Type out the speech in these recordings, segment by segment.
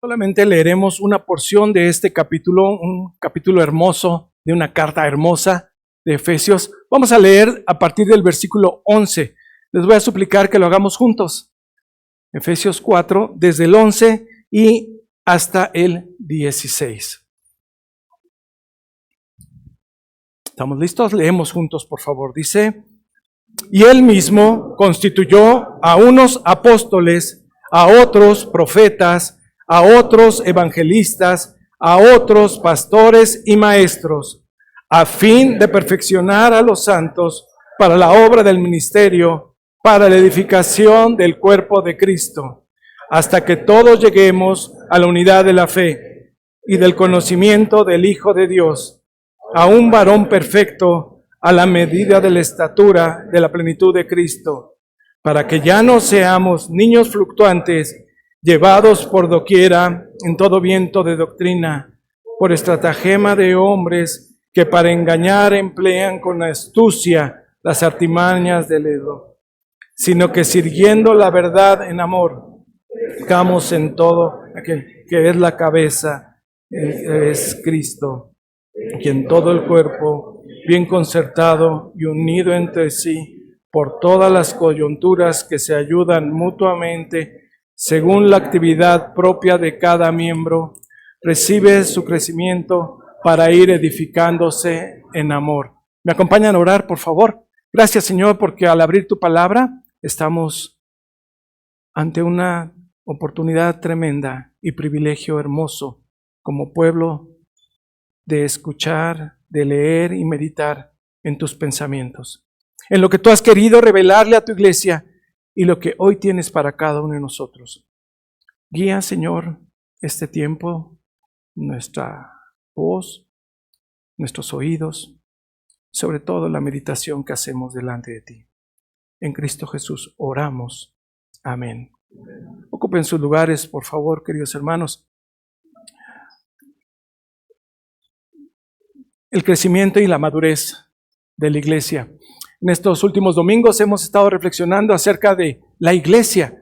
Solamente leeremos una porción de este capítulo, un capítulo hermoso, de una carta hermosa de Efesios. Vamos a leer a partir del versículo 11. Les voy a suplicar que lo hagamos juntos. Efesios 4, desde el 11 y hasta el 16. ¿Estamos listos? Leemos juntos, por favor. Dice: y él mismo constituyó a unos apóstoles, a otros profetas, a otros evangelistas, a otros pastores y maestros, a fin de perfeccionar a los santos para la obra del ministerio, para la edificación del cuerpo de Cristo, hasta que todos lleguemos a la unidad de la fe y del conocimiento del Hijo de Dios, a un varón perfecto, a la medida de la estatura de la plenitud de Cristo, para que ya no seamos niños fluctuantes, llevados por doquiera en todo viento de doctrina, por estratagema de hombres que para engañar emplean con astucia las artimañas del error, sino que sirviendo la verdad en amor, crezcamos en todo aquel que es la cabeza, es Cristo, quien todo el cuerpo, bien concertado y unido entre sí, por todas las coyunturas que se ayudan mutuamente, según la actividad propia de cada miembro, recibe su crecimiento para ir edificándose en amor. ¿Me acompañan a orar, por favor? Gracias, Señor, porque al abrir tu palabra estamos ante una oportunidad tremenda y privilegio hermoso como pueblo de escuchar, de leer y meditar en tus pensamientos, en lo que tú has querido revelarle a tu iglesia y lo que hoy tienes para cada uno de nosotros. Guía, Señor, este tiempo, nuestra voz, nuestros oídos, sobre todo la meditación que hacemos delante de ti. En Cristo Jesús oramos. Amén. Ocupen sus lugares, por favor, queridos hermanos. El crecimiento y la madurez de la iglesia. En estos últimos domingos hemos estado reflexionando acerca de la iglesia,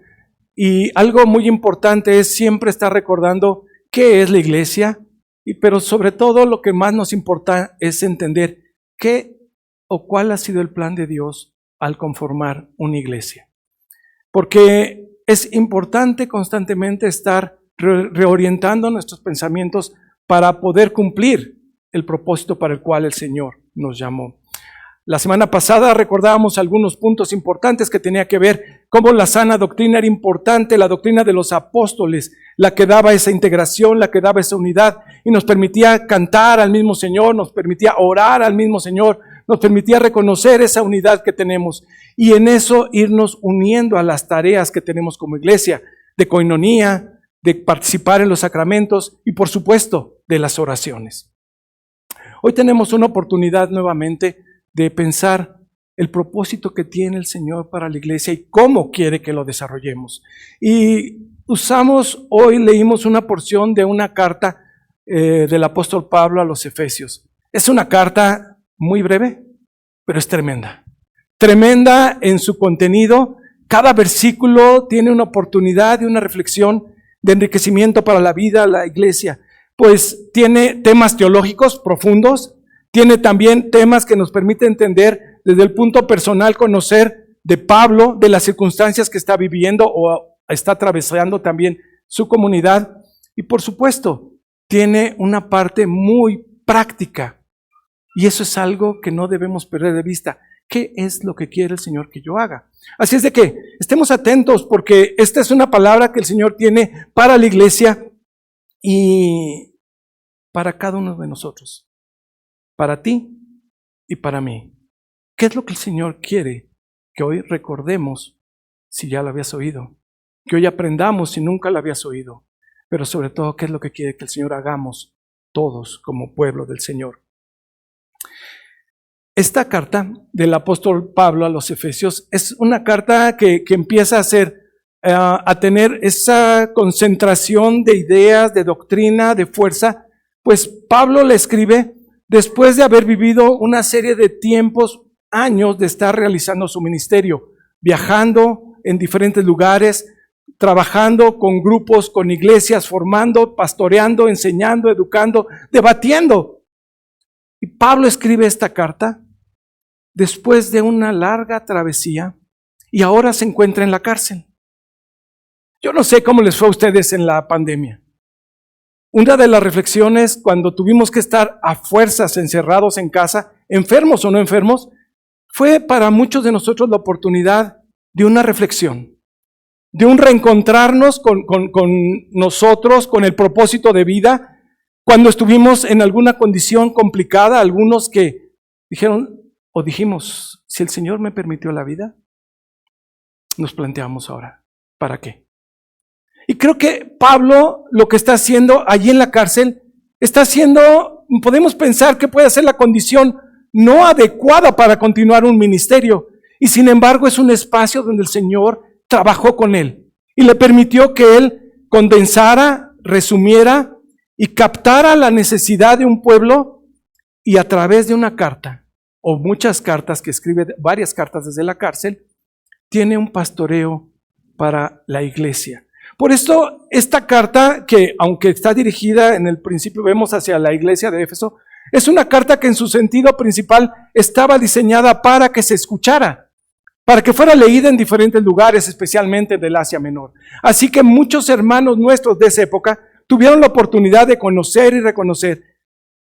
y algo muy importante es siempre estar recordando qué es la iglesia, pero sobre todo lo que más nos importa es entender qué o cuál ha sido el plan de Dios al conformar una iglesia. Porque es importante constantemente estar reorientando nuestros pensamientos para poder cumplir el propósito para el cual el Señor nos llamó. La semana pasada recordábamos algunos puntos importantes que tenía que ver cómo la sana doctrina era importante, la doctrina de los apóstoles, la que daba esa integración, la que daba esa unidad y nos permitía cantar al mismo Señor, nos permitía orar al mismo Señor, nos permitía reconocer esa unidad que tenemos y en eso irnos uniendo a las tareas que tenemos como iglesia, de coinonía, de participar en los sacramentos y por supuesto de las oraciones. Hoy tenemos una oportunidad nuevamente de pensar el propósito que tiene el Señor para la iglesia y cómo quiere que lo desarrollemos. Y leímos una porción de una carta del apóstol Pablo a los Efesios. Es una carta muy breve, pero es tremenda. Tremenda en su contenido. Cada versículo tiene una oportunidad de una reflexión de enriquecimiento para la vida de la iglesia. Pues tiene temas teológicos profundos, tiene también temas que nos permiten entender desde el punto personal, conocer de Pablo, de las circunstancias que está viviendo o está atravesando también su comunidad. Y por supuesto, tiene una parte muy práctica. Y eso es algo que no debemos perder de vista. ¿Qué es lo que quiere el Señor que yo haga? Así es de que estemos atentos porque esta es una palabra que el Señor tiene para la iglesia y para cada uno de nosotros. Para ti y para mí. ¿Qué es lo que el Señor quiere que hoy recordemos si ya lo habías oído? Que hoy aprendamos si nunca lo habías oído. Pero sobre todo, ¿qué es lo que quiere que el Señor hagamos todos como pueblo del Señor? Esta carta del apóstol Pablo a los Efesios es una carta que empieza a tener esa concentración de ideas, de doctrina, de fuerza. Pues Pablo le escribe después de haber vivido una serie de tiempos, años de estar realizando su ministerio, viajando en diferentes lugares, trabajando con grupos, con iglesias, formando, pastoreando, enseñando, educando, debatiendo. Y Pablo escribe esta carta después de una larga travesía y ahora se encuentra en la cárcel. Yo no sé cómo les fue a ustedes en la pandemia. Una de las reflexiones cuando tuvimos que estar a fuerzas encerrados en casa, enfermos o no enfermos, fue para muchos de nosotros la oportunidad de una reflexión, de un reencontrarnos con nosotros, con el propósito de vida, cuando estuvimos en alguna condición complicada, algunos que dijeron o dijimos, si el Señor me permitió la vida, nos planteamos ahora, ¿para qué? Y creo que Pablo lo que está haciendo allí en la cárcel, está haciendo, podemos pensar que puede ser la condición no adecuada para continuar un ministerio, y sin embargo es un espacio donde el Señor trabajó con él y le permitió que él condensara, resumiera y captara la necesidad de un pueblo, y a través de una carta o muchas cartas que escribe, varias cartas desde la cárcel, tiene un pastoreo para la iglesia. Por esto, esta carta, que aunque está dirigida en el principio, vemos hacia la iglesia de Éfeso, es una carta que en su sentido principal estaba diseñada para que se escuchara, para que fuera leída en diferentes lugares, especialmente del Asia Menor. Así que muchos hermanos nuestros de esa época tuvieron la oportunidad de conocer y reconocer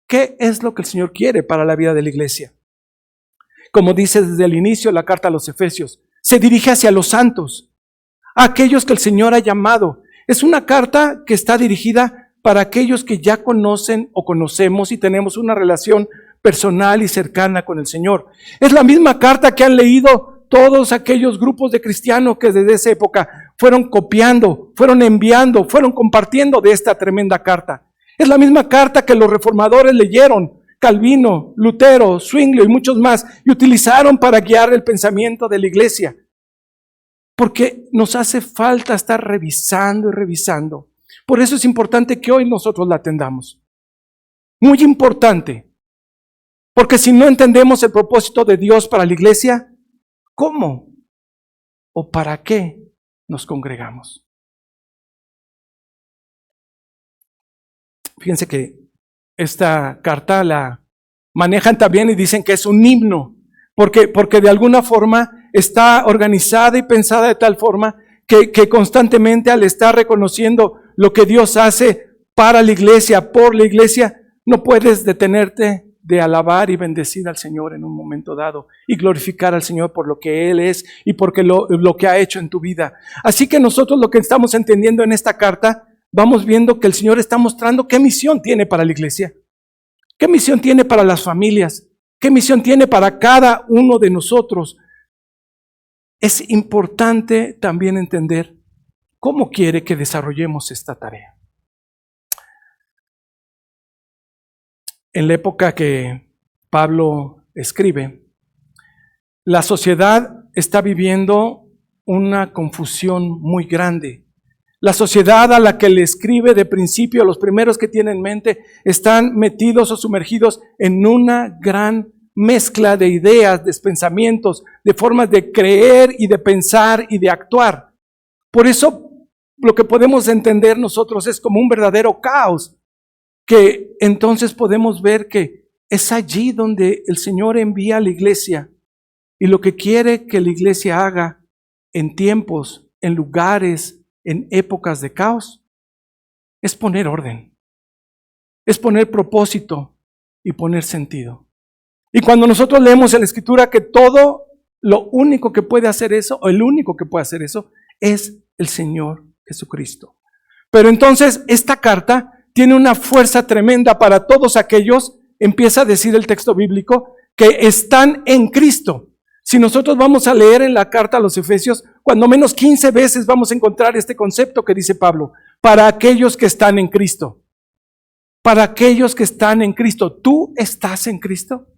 qué es lo que el Señor quiere para la vida de la iglesia. Como dice desde el inicio la carta a los Efesios, se dirige hacia los santos, a aquellos que el Señor ha llamado. Es una carta que está dirigida para aquellos que ya conocen o conocemos y tenemos una relación personal y cercana con el Señor. Es la misma carta que han leído todos aquellos grupos de cristianos que desde esa época fueron copiando, fueron enviando, fueron compartiendo de esta tremenda carta. Es la misma carta que los reformadores leyeron, Calvino, Lutero, Zwinglio y muchos más, y utilizaron para guiar el pensamiento de la iglesia. Porque nos hace falta estar revisando y revisando. Por eso es importante que hoy nosotros la atendamos. Muy importante. Porque si no entendemos el propósito de Dios para la iglesia, ¿cómo o para qué nos congregamos? Fíjense que esta carta la manejan también y dicen que es un himno, porque de alguna forma está organizada y pensada de tal forma que constantemente al estar reconociendo lo que Dios hace para la iglesia, por la iglesia, no puedes detenerte de alabar y bendecir al Señor en un momento dado y glorificar al Señor por lo que Él es y porque lo que ha hecho en tu vida. Así que nosotros lo que estamos entendiendo en esta carta, vamos viendo que el Señor está mostrando qué misión tiene para la iglesia, qué misión tiene para las familias, qué misión tiene para cada uno de nosotros. Es importante también entender cómo quiere que desarrollemos esta tarea. En la época que Pablo escribe, la sociedad está viviendo una confusión muy grande. La sociedad a la que le escribe de principio, los primeros que tiene en mente, están metidos o sumergidos en una gran mezcla de ideas, de pensamientos, de formas de creer y de pensar y de actuar. Por eso lo que podemos entender nosotros es como un verdadero caos, que entonces podemos ver que es allí donde el Señor envía a la iglesia y lo que quiere que la iglesia haga en tiempos, en lugares, en épocas de caos, es poner orden, es poner propósito y poner sentido. Y cuando nosotros leemos en la Escritura que todo lo único que puede hacer eso, o el único que puede hacer eso, es el Señor Jesucristo. Pero entonces esta carta tiene una fuerza tremenda para todos aquellos, empieza a decir el texto bíblico, que están en Cristo. Si nosotros vamos a leer en la carta a los Efesios, cuando menos 15 veces vamos a encontrar este concepto que dice Pablo, para aquellos que están en Cristo. Para aquellos que están en Cristo. ¿Tú estás en Cristo?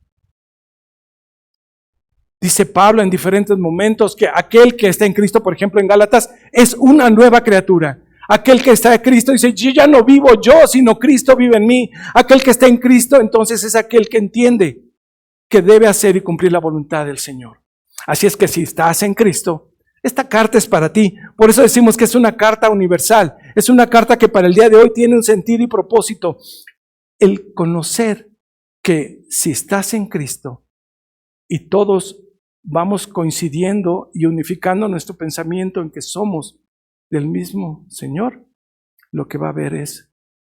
Dice Pablo en diferentes momentos que aquel que está en Cristo, por ejemplo en Gálatas, es una nueva criatura. Aquel que está en Cristo dice, yo ya no vivo yo, sino Cristo vive en mí. Aquel que está en Cristo, entonces es aquel que entiende que debe hacer y cumplir la voluntad del Señor. Así es que si estás en Cristo, Esta carta es para ti. Por eso decimos que es una carta universal. Es una carta que para el día de hoy tiene un sentido y propósito. El conocer que si estás en Cristo y todos vamos coincidiendo y unificando nuestro pensamiento en que somos del mismo Señor, lo que va a haber es,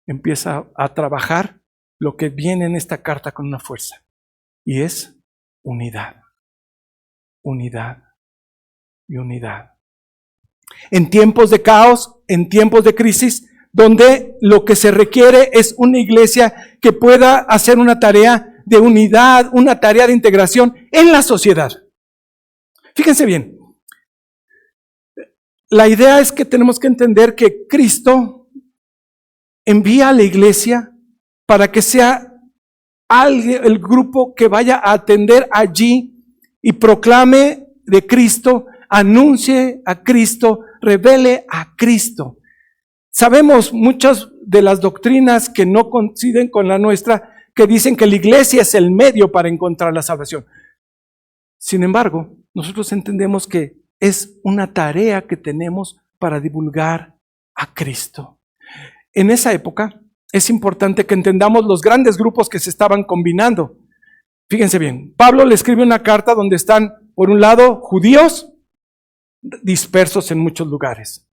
empieza a trabajar lo que viene en esta carta con una fuerza. Y es unidad. Unidad y unidad. En tiempos de caos, en tiempos de crisis, donde lo que se requiere es una iglesia que pueda hacer una tarea de unidad, una tarea de integración en la sociedad. Fíjense bien, la idea es que tenemos que entender que Cristo envía a la iglesia para que sea alguien, el grupo que vaya a atender allí y proclame de Cristo, anuncie a Cristo, revele a Cristo. Sabemos muchas de las doctrinas que no coinciden con la nuestra, que dicen que la iglesia es el medio para encontrar la salvación. Sin embargo, nosotros entendemos que es una tarea que tenemos para divulgar a Cristo. En esa época es importante que entendamos los grandes grupos que se estaban combinando. Fíjense bien, Pablo le escribe una carta donde están, por un lado, judíos dispersos en muchos lugares,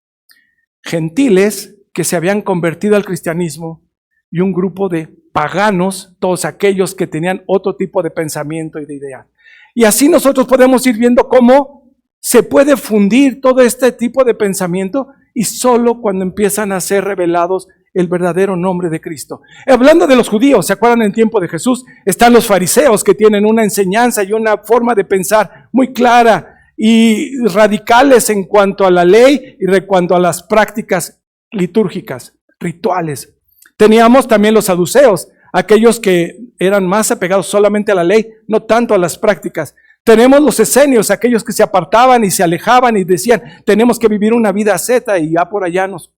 gentiles que se habían convertido al cristianismo y un grupo de paganos, todos aquellos que tenían otro tipo de pensamiento y de idea. Y así nosotros podemos ir viendo cómo se puede fundir todo este tipo de pensamiento y solo cuando empiezan a ser revelados el verdadero nombre de Cristo. Hablando de los judíos, ¿se acuerdan en tiempo de Jesús? Están los fariseos que tienen una enseñanza y una forma de pensar muy clara y radicales en cuanto a la ley y en cuanto a las prácticas litúrgicas, rituales. Teníamos también los saduceos, aquellos que eran más apegados solamente a la ley, no tanto a las prácticas. Tenemos los esenios, aquellos que se apartaban y se alejaban y decían, tenemos que vivir una vida asceta y ya por allá nos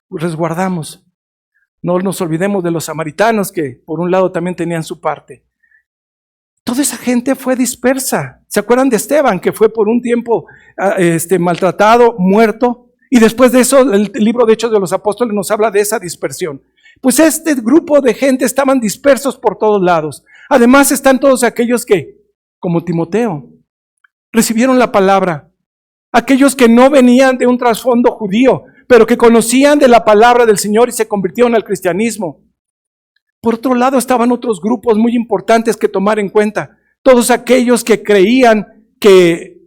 resguardamos. No nos olvidemos de los samaritanos que por un lado también tenían su parte. Toda esa gente fue dispersa. ¿Se acuerdan de Esteban, que fue por un tiempo maltratado, muerto? Y después de eso, el libro de Hechos de los Apóstoles nos habla de esa dispersión. Pues este grupo de gente estaban dispersos por todos lados. Además están todos aquellos que, como Timoteo, recibieron la palabra. Aquellos que no venían de un trasfondo judío, pero que conocían de la palabra del Señor y se convirtieron al cristianismo. Por otro lado estaban otros grupos muy importantes que tomar en cuenta. Todos aquellos que creían que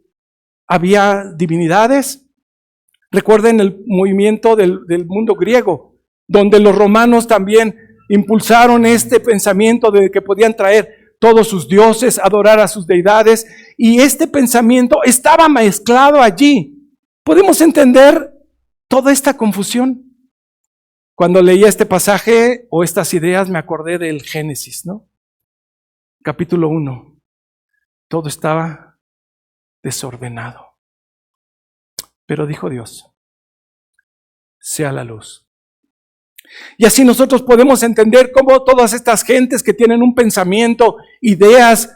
había divinidades. Recuerden el movimiento del mundo griego, donde los romanos también impulsaron este pensamiento de que podían traer todos sus dioses, adorar a sus deidades, y este pensamiento estaba mezclado allí. ¿Podemos entender toda esta confusión? Cuando leía este pasaje o estas ideas me acordé del Génesis, ¿no? Capítulo 1. Todo estaba desordenado. Pero dijo Dios, sea la luz. Y así nosotros podemos entender cómo todas estas gentes que tienen un pensamiento, ideas,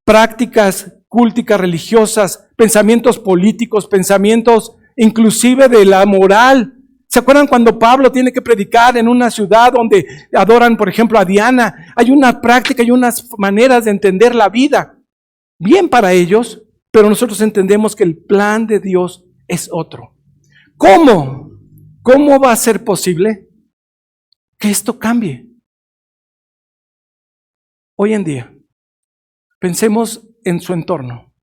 prácticas culticas, religiosas, pensamientos políticos, pensamientos inclusive de la moral. ¿Se acuerdan cuando Pablo tiene que predicar en una ciudad donde adoran, por ejemplo, a Diana? Hay una práctica y unas maneras de entender la vida. Bien para ellos, pero nosotros entendemos que el plan de Dios es otro. ¿Cómo? ¿Cómo va a ser posible que esto cambie? Hoy en día, pensemos en su entorno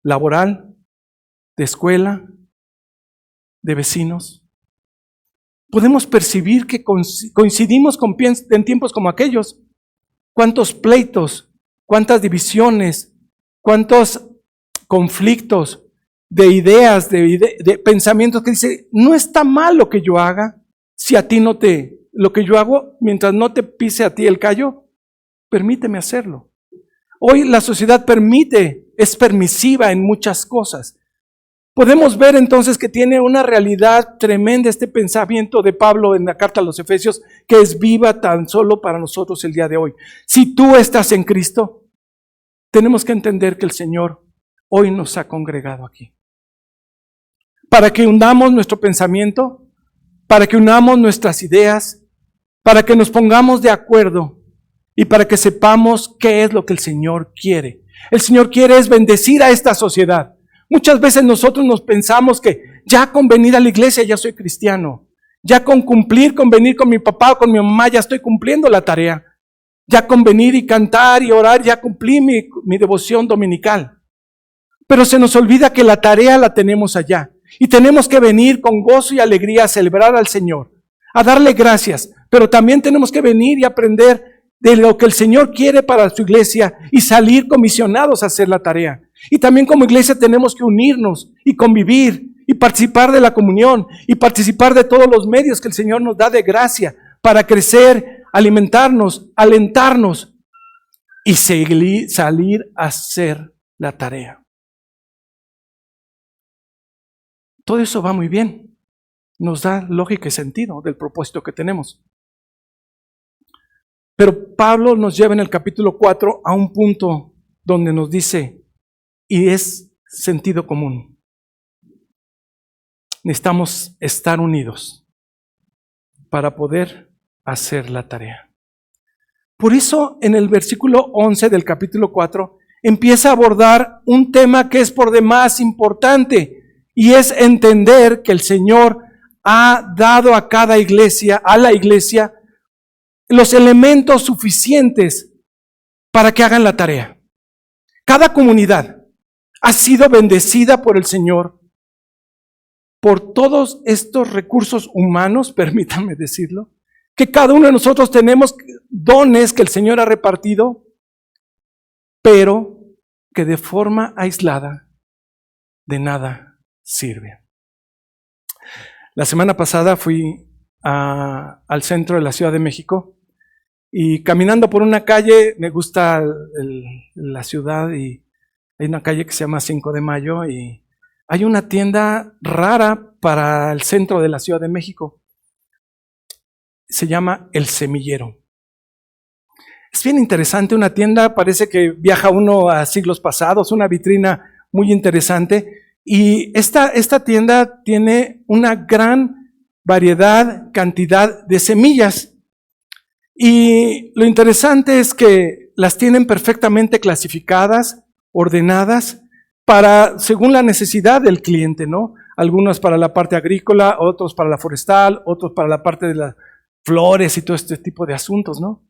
laboral, de escuela, de vecinos. Podemos percibir que coincidimos en tiempos como aquellos. ¿Cuántos pleitos, cuántas divisiones, cuántos conflictos de ideas, de pensamientos que dice, no está mal lo que yo haga, si a ti lo que yo hago, mientras no te pise a ti el callo, permíteme hacerlo. Hoy la sociedad es permisiva en muchas cosas. Podemos ver entonces que tiene una realidad tremenda este pensamiento de Pablo en la carta a los Efesios, que es viva tan solo para nosotros el día de hoy. Si tú estás en Cristo, tenemos que entender que el Señor hoy nos ha congregado aquí. para que unamos nuestro pensamiento, para que unamos nuestras ideas, para que nos pongamos de acuerdo y para que sepamos qué es lo que el Señor quiere. El Señor quiere es bendecir a esta sociedad. Muchas veces nosotros nos pensamos que ya con venir a la iglesia ya soy cristiano. Ya con cumplir, con venir con mi papá o con mi mamá ya estoy cumpliendo la tarea. Ya con venir y cantar y orar ya cumplí mi devoción dominical. Pero se nos olvida que la tarea la tenemos allá. Y tenemos que venir con gozo y alegría a celebrar al Señor, a darle gracias. Pero también tenemos que venir y aprender de lo que el Señor quiere para su iglesia y salir comisionados a hacer la tarea. Y también como iglesia tenemos que unirnos y convivir y participar de la comunión y participar de todos los medios que el Señor nos da de gracia para crecer, alimentarnos, alentarnos y salir a hacer la tarea. Todo eso va muy bien. Nos da lógica y sentido del propósito que tenemos. Pero Pablo nos lleva en el capítulo 4 a un punto donde nos dice, y es sentido común, necesitamos estar unidos para poder hacer la tarea. Por eso en el versículo 11 del capítulo 4 empieza a abordar un tema que es por demás importante, y es entender que el Señor ha dado a cada iglesia, a la iglesia, los elementos suficientes para que hagan la tarea. Cada comunidad ha sido bendecida por el Señor por todos estos recursos humanos, permítanme decirlo, que cada uno de nosotros tenemos dones que el Señor ha repartido, pero que de forma aislada de nada sirve. La semana pasada fui al centro de la Ciudad de México y caminando por una calle, me gusta la ciudad y hay una calle que se llama 5 de Mayo y hay una tienda rara para el centro de la Ciudad de México. Se llama El Semillero. Es bien interesante, una tienda, parece que viaja uno a siglos pasados, una vitrina muy interesante. Y esta tienda tiene una gran variedad, cantidad de semillas. Y lo interesante es que las tienen perfectamente clasificadas, ordenadas, según la necesidad del cliente, ¿no? Algunos para la parte agrícola, otros para la forestal, otros para la parte de las flores y todo este tipo de asuntos, ¿no?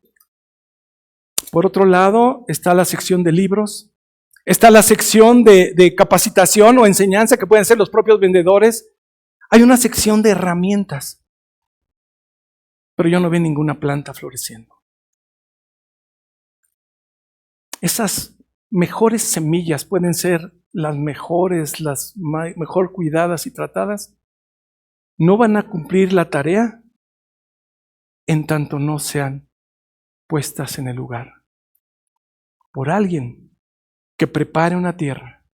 Por otro lado, está la sección de libros. Está la sección de capacitación o enseñanza que pueden ser los propios vendedores. Hay una sección de herramientas. Pero yo no veo ninguna planta floreciendo. Esas mejores semillas pueden ser las mejores, las mejor cuidadas y tratadas. No van a cumplir la tarea en tanto no sean puestas en el lugar. Por alguien que prepare una tierra,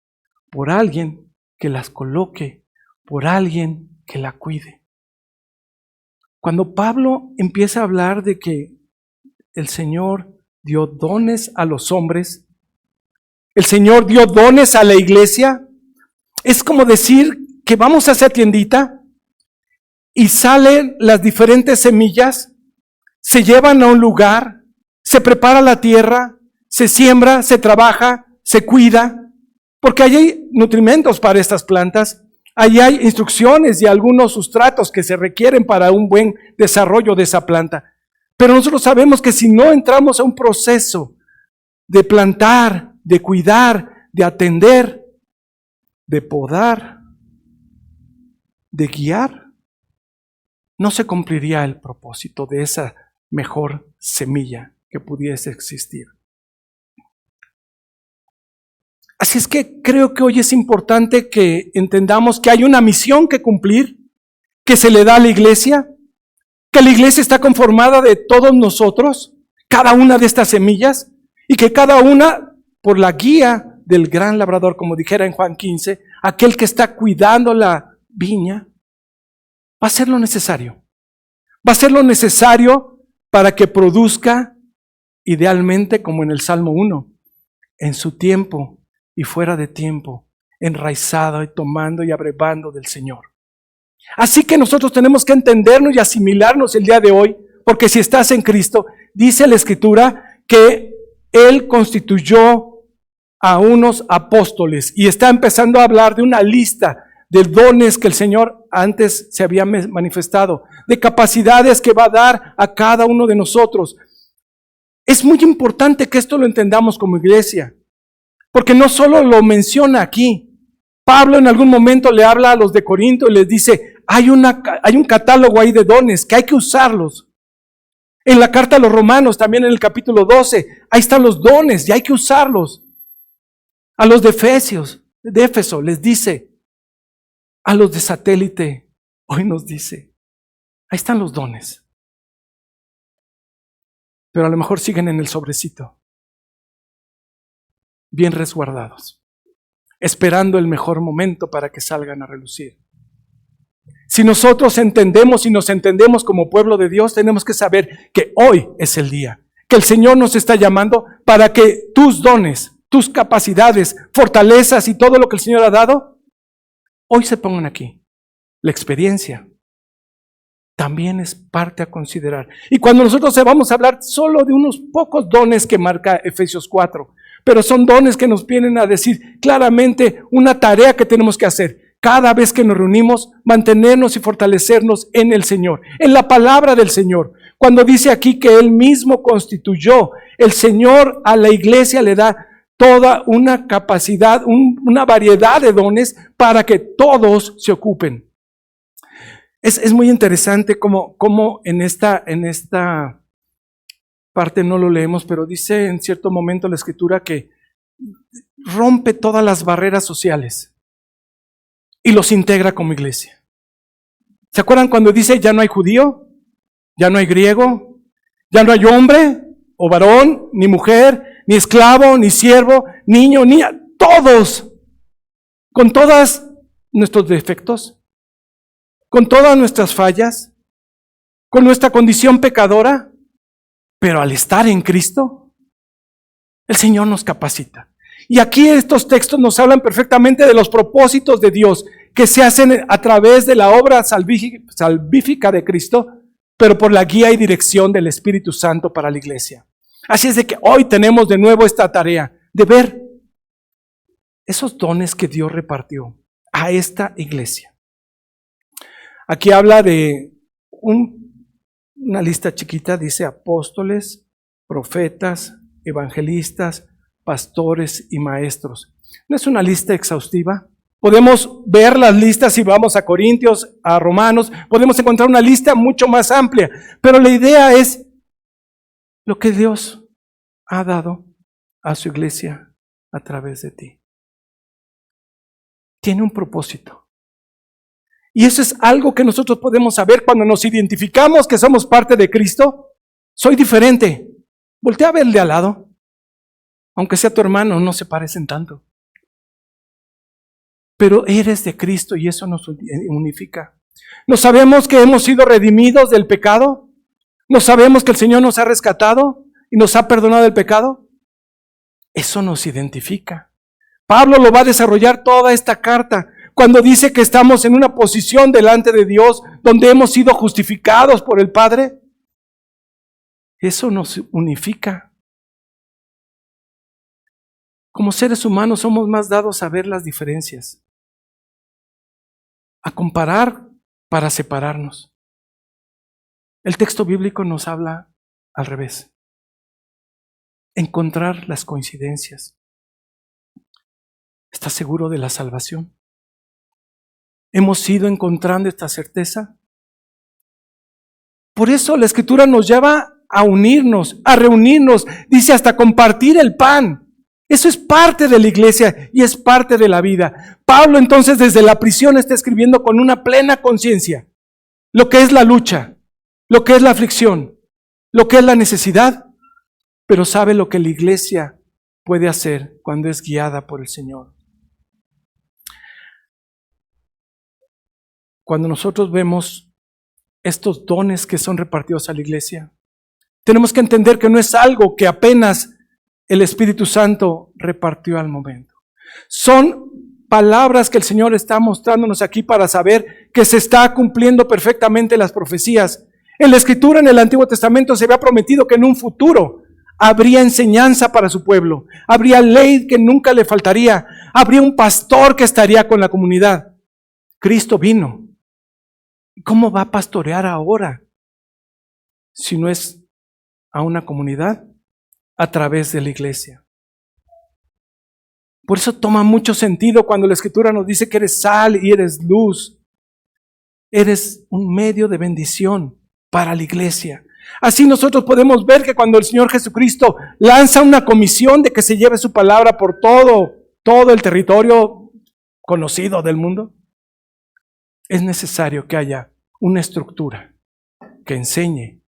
por alguien que las coloque, por alguien que la cuide. Cuando Pablo empieza a hablar de que el Señor dio dones a los hombres, el Señor dio dones a la iglesia, es como decir que vamos a esa tiendita y salen las diferentes semillas, se llevan a un lugar, se prepara la tierra, se siembra, se trabaja, se cuida, porque ahí hay nutrimentos para estas plantas, ahí hay instrucciones y algunos sustratos que se requieren para un buen desarrollo de esa planta. Pero nosotros sabemos que si no entramos a un proceso de plantar, de cuidar, de atender, de podar, de guiar, no se cumpliría el propósito de esa mejor semilla que pudiese existir. Así es que creo que hoy es importante que entendamos que hay una misión que cumplir, que se le da a la iglesia, que la iglesia está conformada de todos nosotros, cada una de estas semillas, y que cada una, por la guía del gran labrador, como dijera en Juan 15, aquel que está cuidando la viña, va a hacer lo necesario. Va a hacer lo necesario para que produzca, idealmente, como en el Salmo 1, en su tiempo y fuera de tiempo, enraizado y tomando y abrevando del Señor. Así que nosotros tenemos que entendernos y asimilarnos el día de hoy, porque si estás en Cristo, dice la Escritura que Él constituyó a unos apóstoles y está empezando a hablar de una lista de dones que el Señor antes se había manifestado, de capacidades que va a dar a cada uno de nosotros. Es muy importante que esto lo entendamos como iglesia, porque no solo lo menciona aquí. Pablo en algún momento le habla a los de Corinto y les dice, hay un catálogo ahí de dones que hay que usarlos. En la carta a los Romanos, también en el capítulo 12, ahí están los dones y hay que usarlos. A los de Éfeso les dice, a los de Satélite, hoy nos dice, ahí están los dones. Pero a lo mejor siguen en el sobrecito, bien resguardados, esperando el mejor momento para que salgan a relucir. Si nosotros entendemos y nos entendemos como pueblo de Dios, tenemos que saber que hoy es el día, que el Señor nos está llamando para que tus dones, tus capacidades, fortalezas y todo lo que el Señor ha dado, hoy se pongan aquí. La experiencia también es parte a considerar. Y cuando nosotros vamos a hablar solo de unos pocos dones que marca Efesios 4, pero son dones que nos vienen a decir claramente una tarea que tenemos que hacer. Cada vez que nos reunimos, mantenernos y fortalecernos en el Señor, en la palabra del Señor. Cuando dice aquí que Él mismo constituyó, el Señor a la iglesia le da toda una capacidad, una variedad de dones para que todos se ocupen. Es muy interesante cómo en esta parte no lo leemos, pero dice en cierto momento la Escritura que rompe todas las barreras sociales y los integra como iglesia. ¿Se acuerdan cuando dice ya no hay judío, ya no hay griego, ya no hay hombre o varón, ni mujer, ni esclavo, ni siervo, niño, niña, todos, con todos nuestros defectos, con todas nuestras fallas, con nuestra condición pecadora, pero al estar en Cristo, el Señor nos capacita. Y aquí estos textos nos hablan perfectamente de los propósitos de Dios que se hacen a través de la obra salvífica de Cristo, pero por la guía y dirección del Espíritu Santo para la iglesia. Así es de que hoy tenemos de nuevo esta tarea de ver esos dones que Dios repartió a esta iglesia. Aquí habla de una lista chiquita, dice apóstoles, profetas, evangelistas, pastores y maestros. No es una lista exhaustiva. Podemos ver las listas si vamos a Corintios, a Romanos, podemos encontrar una lista mucho más amplia, pero la idea es lo que Dios ha dado a su iglesia a través de ti. Tiene un propósito. Y eso es algo que nosotros podemos saber cuando nos identificamos que somos parte de Cristo. Soy diferente. Voltea a ver el de al lado. Aunque sea tu hermano, no se parecen tanto. Pero eres de Cristo y eso nos unifica. ¿No sabemos que hemos sido redimidos del pecado? ¿No sabemos que el Señor nos ha rescatado y nos ha perdonado el pecado? Eso nos identifica. Pablo lo va a desarrollar toda esta carta cuando dice que estamos en una posición delante de Dios donde hemos sido justificados por el Padre. Eso nos unifica. Como seres humanos somos más dados a ver las diferencias, a comparar para separarnos. El texto bíblico nos habla al revés. Encontrar las coincidencias. ¿Estás seguro de la salvación? ¿Hemos ido encontrando esta certeza? Por eso la Escritura nos lleva a unirnos, a reunirnos, dice hasta compartir el pan. Eso es parte de la iglesia y es parte de la vida. Pablo entonces desde la prisión está escribiendo con una plena conciencia lo que es la lucha, lo que es la aflicción, lo que es la necesidad, pero sabe lo que la iglesia puede hacer cuando es guiada por el Señor. Cuando nosotros vemos estos dones que son repartidos a la iglesia, tenemos que entender que no es algo que apenas el Espíritu Santo repartió al momento. Son palabras que el Señor está mostrándonos aquí para saber que se está cumpliendo perfectamente las profecías. En la Escritura, en el Antiguo Testamento, se había prometido que en un futuro habría enseñanza para su pueblo, habría ley que nunca le faltaría, habría un pastor que estaría con la comunidad. Cristo vino. ¿Cómo va a pastorear ahora si no es a una comunidad? A través de la iglesia. Por eso toma mucho sentido cuando la Escritura nos dice que eres sal y eres luz. Eres un medio de bendición para la iglesia. Así nosotros podemos ver que cuando el Señor Jesucristo lanza una comisión de que se lleve su palabra por todo el territorio conocido del mundo, es necesario que haya una estructura que enseñe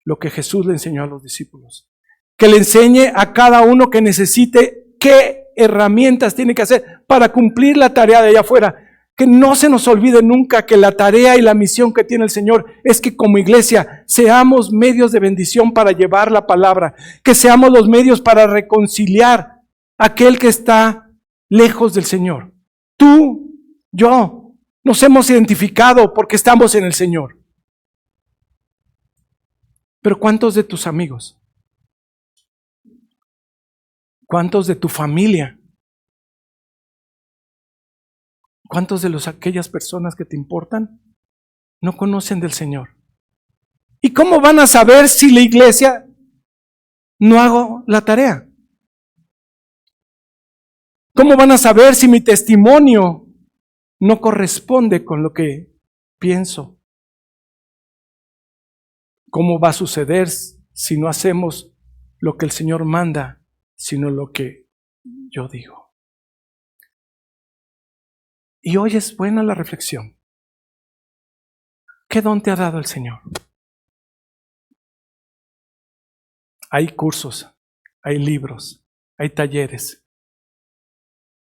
lo que Jesús le enseñó a los discípulos. Que le enseñe a cada uno que necesite qué herramientas tiene que hacer para cumplir la tarea de allá afuera. Que no se nos olvide nunca que la tarea y la misión que tiene el Señor es que como iglesia seamos medios de bendición para llevar la palabra, que seamos los medios para reconciliar a aquel que está lejos del Señor. Tú, yo, nos hemos identificado porque estamos en el Señor. Pero ¿cuántos de tus amigos? ¿Cuántos de tu familia? ¿Cuántos de aquellas personas que te importan no conocen del Señor? ¿Y cómo van a saber si la iglesia no hago la tarea? ¿Cómo van a saber si mi testimonio no corresponde con lo que pienso? ¿Cómo va a suceder si no hacemos lo que el Señor manda, sino lo que yo digo? Y hoy es buena la reflexión. ¿Qué don te ha dado el Señor? Hay cursos, hay libros, hay talleres.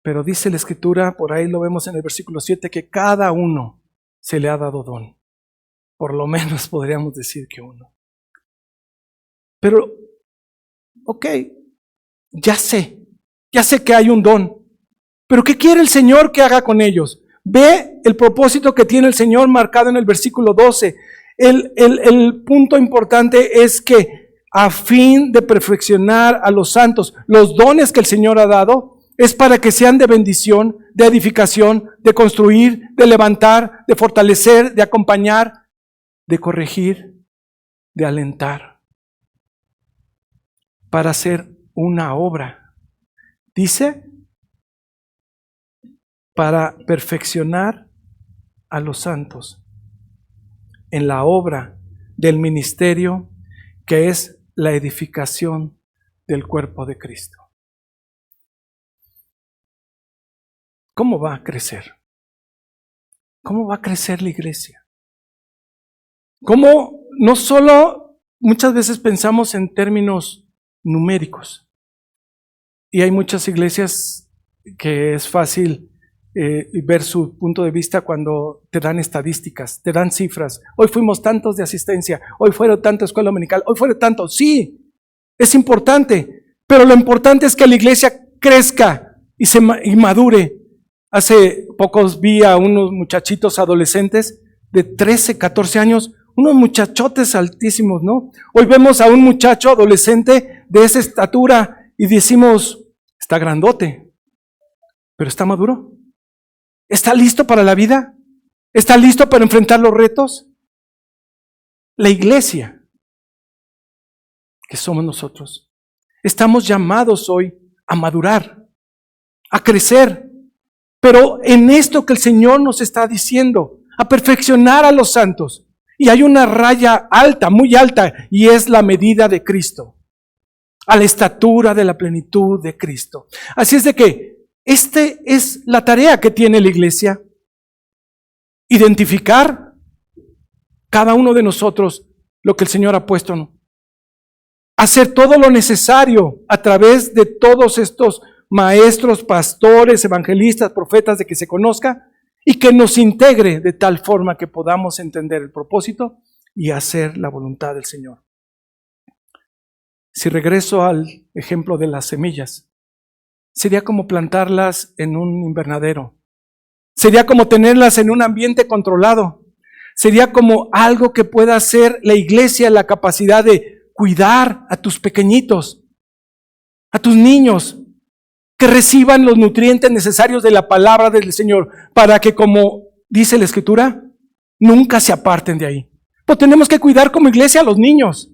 Pero dice la Escritura, por ahí lo vemos en el versículo 7, que cada uno se le ha dado don. Por lo menos podríamos decir que uno. Pero, ok, ya sé que hay un don. Pero ¿qué quiere el Señor que haga con ellos? Ve el propósito que tiene el Señor marcado en el versículo 12. El punto importante es que a fin de perfeccionar a los santos, los dones que el Señor ha dado es para que sean de bendición, de edificación, de construir, de levantar, de fortalecer, de acompañar, de corregir, de alentar, para hacer una obra. Dice, para perfeccionar a los santos en la obra del ministerio que es la edificación del cuerpo de Cristo. ¿Cómo va a crecer? ¿Cómo va a crecer la iglesia? ¿Cómo no solo muchas veces pensamos en términos numéricos? Y hay muchas iglesias que es fácil ver su punto de vista cuando te dan estadísticas, te dan cifras. Hoy fuimos tantos de asistencia, hoy fueron tanto escuela dominical, hoy fueron tantos. Sí, es importante, pero lo importante es que la iglesia crezca y madure. Hace pocos vi a unos muchachitos adolescentes de 13, 14 años, unos muchachotes altísimos, ¿no? Hoy vemos a un muchacho adolescente de esa estatura y decimos, está grandote, pero está maduro. ¿Está listo para la vida? ¿Está listo para enfrentar los retos? La iglesia, que somos nosotros, estamos llamados hoy a madurar, a crecer, pero en esto que el Señor nos está diciendo, a perfeccionar a los santos. Y hay una raya alta, muy alta, y es la medida de Cristo, a la estatura de la plenitud de Cristo. Así es de que esta es la tarea que tiene la iglesia, identificar cada uno de nosotros lo que el Señor ha puesto, ¿no? Hacer todo lo necesario a través de todos estos maestros, pastores, evangelistas, profetas, de que se conozca y que nos integre de tal forma que podamos entender el propósito y hacer la voluntad del Señor. Si regreso al ejemplo de las semillas, sería como plantarlas en un invernadero. Sería como tenerlas en un ambiente controlado. Sería como algo que pueda hacer la iglesia, la capacidad de cuidar a tus pequeñitos, a tus niños, que reciban los nutrientes necesarios de la palabra del Señor, para que, como dice la Escritura, nunca se aparten de ahí. Pues tenemos que cuidar como iglesia a los niños,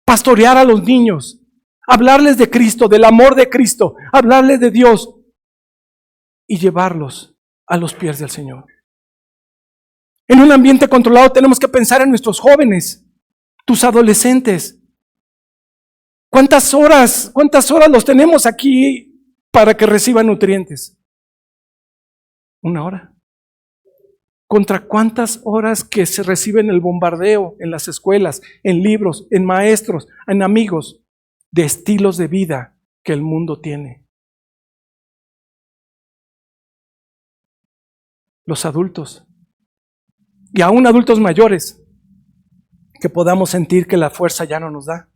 pastorear a los niños, hablarles de Cristo, del amor de Cristo, hablarles de Dios y llevarlos a los pies del Señor. En un ambiente controlado tenemos que pensar en nuestros jóvenes, tus adolescentes. ¿Cuántas horas los tenemos aquí para que reciban nutrientes? 1 hora. ¿Contra cuántas horas que se reciben el bombardeo en las escuelas, en libros, en maestros, en amigos, de estilos de vida que el mundo tiene? Los adultos, y aún adultos mayores, que podamos sentir que la fuerza ya no nos da.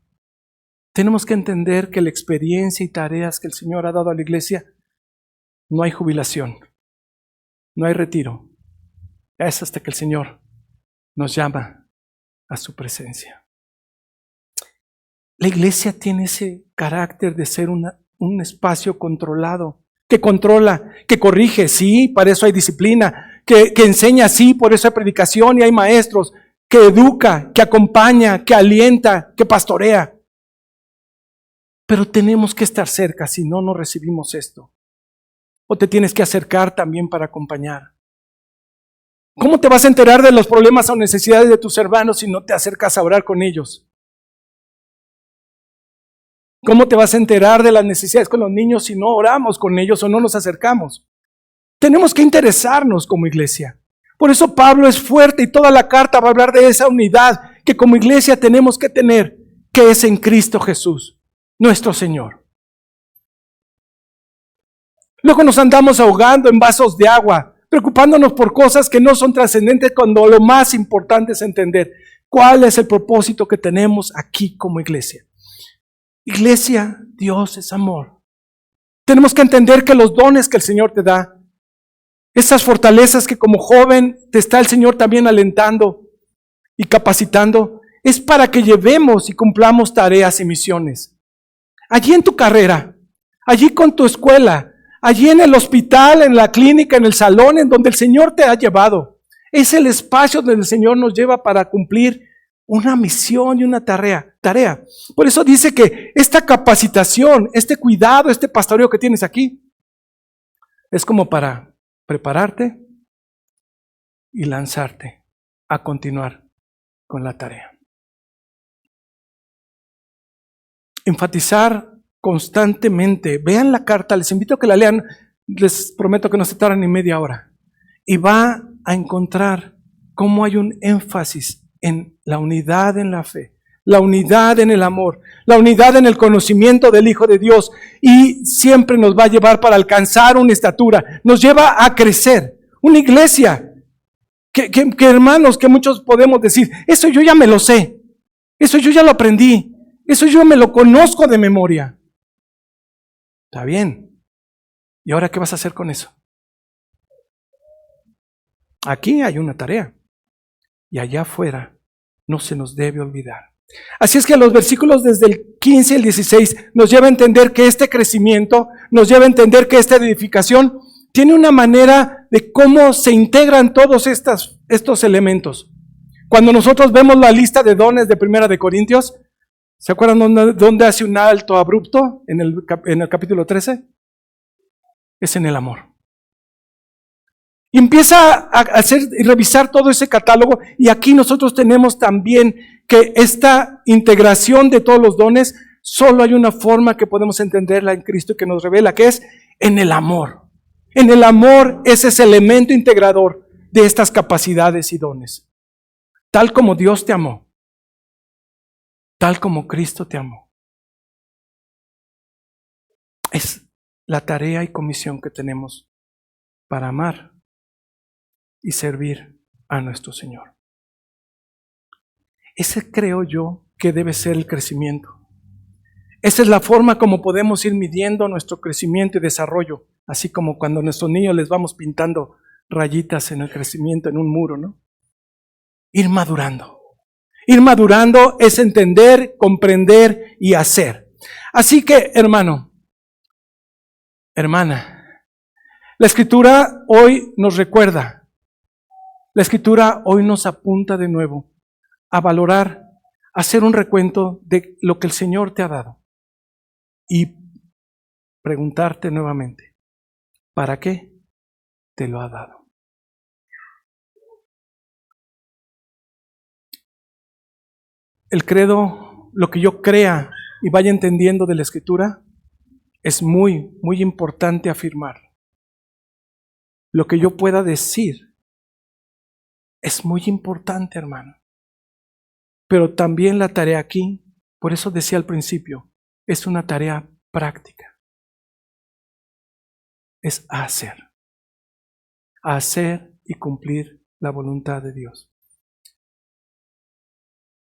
Tenemos que entender que la experiencia y tareas que el Señor ha dado a la iglesia, no hay jubilación, no hay retiro. Es hasta que el Señor nos llama a su presencia. La iglesia tiene ese carácter de ser un espacio controlado, que controla, que corrige, sí, para eso hay disciplina, que enseña, sí, por eso hay predicación y hay maestros, que educa, que acompaña, que alienta, que pastorea. Pero tenemos que estar cerca, si no, no recibimos esto. O te tienes que acercar también para acompañar. ¿Cómo te vas a enterar de los problemas o necesidades de tus hermanos si no te acercas a orar con ellos? ¿Cómo te vas a enterar de las necesidades con los niños si no oramos con ellos o no nos acercamos? Tenemos que interesarnos como iglesia. Por eso Pablo es fuerte y toda la carta va a hablar de esa unidad que como iglesia tenemos que tener, que es en Cristo Jesús, nuestro Señor. Luego nos andamos ahogando en vasos de agua, preocupándonos por cosas que no son trascendentes, cuando lo más importante es entender cuál es el propósito que tenemos aquí como iglesia. Iglesia, Dios es amor. Tenemos que entender que los dones que el Señor te da, esas fortalezas que como joven te está el Señor también alentando y capacitando, es para que llevemos y cumplamos tareas y misiones. Allí en tu carrera, allí con tu escuela, allí en el hospital, en la clínica, en el salón, en donde el Señor te ha llevado. Es el espacio donde el Señor nos lleva para cumplir una misión y una tarea. Por eso dice que esta capacitación, este cuidado, este pastoreo que tienes aquí, es como para prepararte y lanzarte a continuar con la tarea. Enfatizar constantemente. Vean la carta, les invito a que la lean, les prometo que no se tardan ni media hora. Y va a encontrar cómo hay un énfasis en la unidad en la fe, la unidad en el amor, la unidad en el conocimiento del Hijo de Dios, y siempre nos va a llevar para alcanzar una estatura, nos lleva a crecer. Una iglesia que hermanos, que muchos podemos decir, eso yo ya me lo sé, eso yo ya lo aprendí, eso yo me lo conozco de memoria. Está bien. ¿Y ahora qué vas a hacer con eso? Aquí hay una tarea. Y allá afuera no se nos debe olvidar. Así es que los versículos desde el 15 al 16 nos lleva a entender que este crecimiento, nos lleva a entender que esta edificación tiene una manera de cómo se integran todos estos elementos. Cuando nosotros vemos la lista de dones de 1 de Corintios, ¿se acuerdan dónde hace un alto abrupto en el capítulo 13? Es en el amor. Y empieza a hacer y revisar todo ese catálogo, y aquí nosotros tenemos también que esta integración de todos los dones, solo hay una forma que podemos entenderla en Cristo, que nos revela, que es en el amor. En el amor es ese elemento integrador de estas capacidades y dones. Tal como Dios te amó, tal como Cristo te amó. Es la tarea y comisión que tenemos para amar y servir a nuestro Señor. Ese creo yo que debe ser el crecimiento. Esa es la forma como podemos ir midiendo nuestro crecimiento y desarrollo Así como cuando a nuestros niños les vamos pintando rayitas en el crecimiento en un muro, ¿no? Ir madurando. Ir madurando es entender, comprender y hacer. Así que, hermano, hermana, la Escritura hoy nos recuerda, la Escritura hoy nos apunta de nuevo a valorar, a hacer un recuento de lo que el Señor te ha dado y preguntarte nuevamente, ¿para qué te lo ha dado? El credo, lo que yo crea y vaya entendiendo de la Escritura, es muy, muy importante afirmar. Lo que yo pueda decir es muy importante, hermano. Pero también la tarea aquí, por eso decía al principio, es una tarea práctica. Es hacer y cumplir la voluntad de Dios.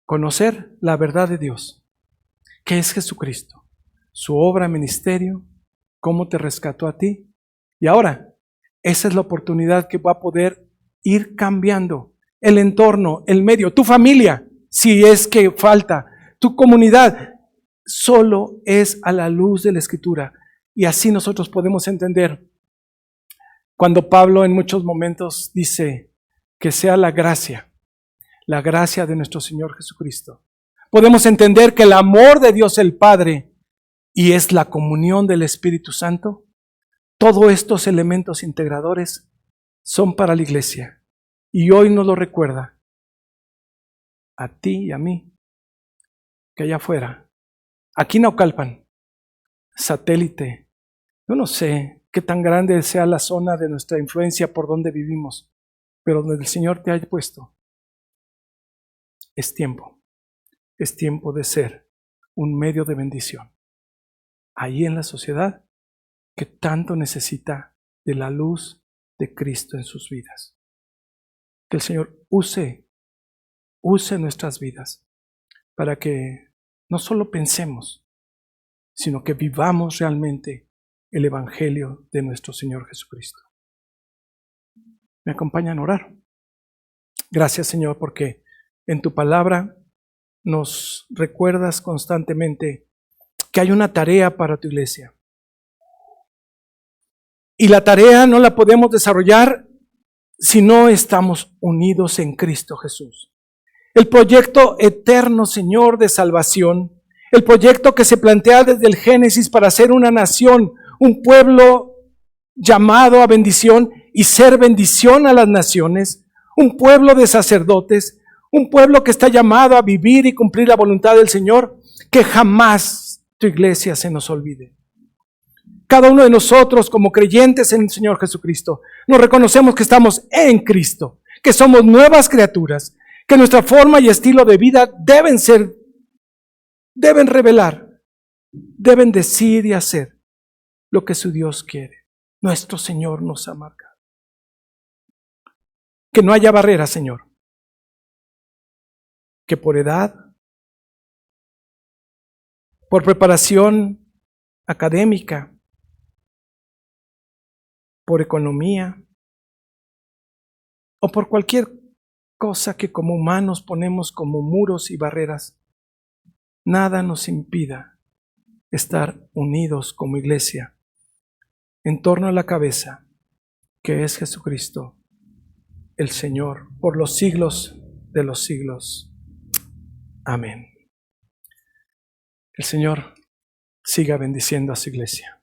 Conocer la verdad de Dios, que es Jesucristo, su obra, ministerio, cómo te rescató a ti. Y ahora, esa es la oportunidad que va a poder ir cambiando el entorno, el medio, tu familia, si es que falta, tu comunidad, solo es a la luz de la Escritura. Y así nosotros podemos entender cuando Pablo en muchos momentos dice que sea la gracia de nuestro Señor Jesucristo. Podemos entender que el amor de Dios el Padre y es la comunión del Espíritu Santo, todos estos elementos integradores son para la iglesia. Y hoy nos lo recuerda a ti y a mí, que allá afuera, aquí en Naucalpan, satélite, yo no sé qué tan grande sea la zona de nuestra influencia por donde vivimos, pero donde el Señor te haya puesto, es tiempo de ser un medio de bendición. Ahí en la sociedad que tanto necesita de la luz de Cristo en sus vidas. Que el Señor use nuestras vidas para que no solo pensemos, sino que vivamos realmente el Evangelio de nuestro Señor Jesucristo. ¿Me acompañan a orar? Gracias, Señor, porque en tu palabra nos recuerdas constantemente que hay una tarea para tu iglesia. Y la tarea no la podemos desarrollar si no estamos unidos en Cristo Jesús. El proyecto eterno, Señor, de salvación, el proyecto que se plantea desde el Génesis para ser una nación, un pueblo llamado a bendición y ser bendición a las naciones, un pueblo de sacerdotes, un pueblo que está llamado a vivir y cumplir la voluntad del Señor, que jamás tu iglesia se nos olvide. Cada uno de nosotros como creyentes en el Señor Jesucristo, nos reconocemos que estamos en Cristo, que somos nuevas criaturas, que nuestra forma y estilo de vida deben revelar, deben decir y hacer lo que su Dios quiere. Nuestro Señor nos ha marcado. Que no haya barreras, Señor. Que por edad, por preparación académica, por economía o por cualquier cosa que como humanos ponemos como muros y barreras, nada nos impida estar unidos como iglesia en torno a la cabeza que es Jesucristo, el Señor, por los siglos de los siglos. Amén. El Señor siga bendiciendo a su iglesia.